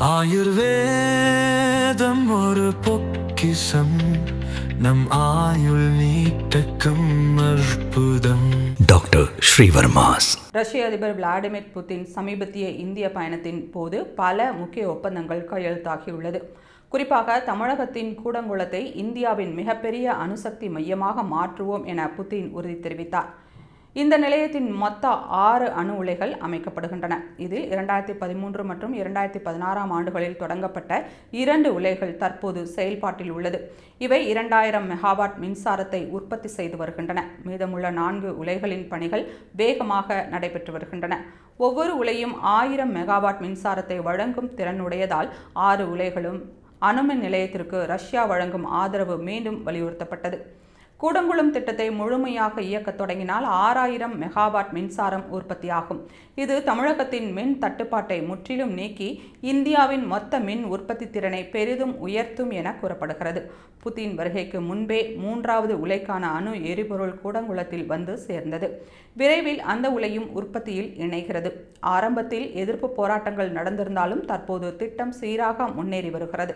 ஆயுர்வேதம் ஒரு பொக்கிஷம், நம் ஆயுள் நீட்டக்கும் அற்புதம். டாக்டர் ஸ்ரீவர்மாஸ். ரஷ்ய அதிபர் விளாடிமிர் புதின் சமீபத்திய இந்திய பயணத்தின் போது பல முக்கிய ஒப்பந்தங்கள் கையெழுத்தாகியுள்ளது. குறிப்பாக தமிழகத்தின் கூடங்குளத்தை இந்தியாவின் மிகப்பெரிய அணுசக்தி மையமாக மாற்றுவோம் என புதின் உறுதி தெரிவித்தார். இந்த நிலையத்தின் மொத்த 6 அணு உலைகள் அமைக்கப்படுகின்றன. இதில் 2013 மற்றும் 2016 ஆண்டுகளில் தொடங்கப்பட்ட 2 உலைகள் தற்போது செயல்பாட்டில் உள்ளது. இவை 2000 மெகாவாட் மின்சாரத்தை உற்பத்தி செய்து வருகின்றன. மீதமுள்ள 4 உலைகளின் பணிகள் வேகமாக நடைபெற்று வருகின்றன. ஒவ்வொரு உலையும் 1000 மெகாவாட் மின்சாரத்தை வழங்கும் திறனுடையதால் 6 உலைகளும் அணுமின் நிலையத்திற்கு ரஷ்யா வழங்கும் ஆதரவு மீண்டும் வலியுறுத்தப்பட்டது. கூடங்குளம் திட்டத்தை முழுமையாக இயக்க தொடங்கினால் 6000 மெகாவாட் மின்சாரம் உற்பத்தியாகும். இது தமிழகத்தின் மின் தட்டுப்பாட்டை முற்றிலும் நீக்கி இந்தியாவின் மொத்த மின் உற்பத்தி திறனை பெரிதும் உயர்த்தும் என கூறப்படுகிறது. புதின் வருகைக்கு முன்பே 3வது உலைக்கான அணு எரிபொருள் கூடங்குளத்தில் வந்து சேர்ந்தது. விரைவில் அந்த உலையும் உற்பத்தியில் இணைகிறது. ஆரம்பத்தில் எதிர்ப்பு போராட்டங்கள் நடந்திருந்தாலும் தற்போது திட்டம் சீராக முன்னேறி வருகிறது.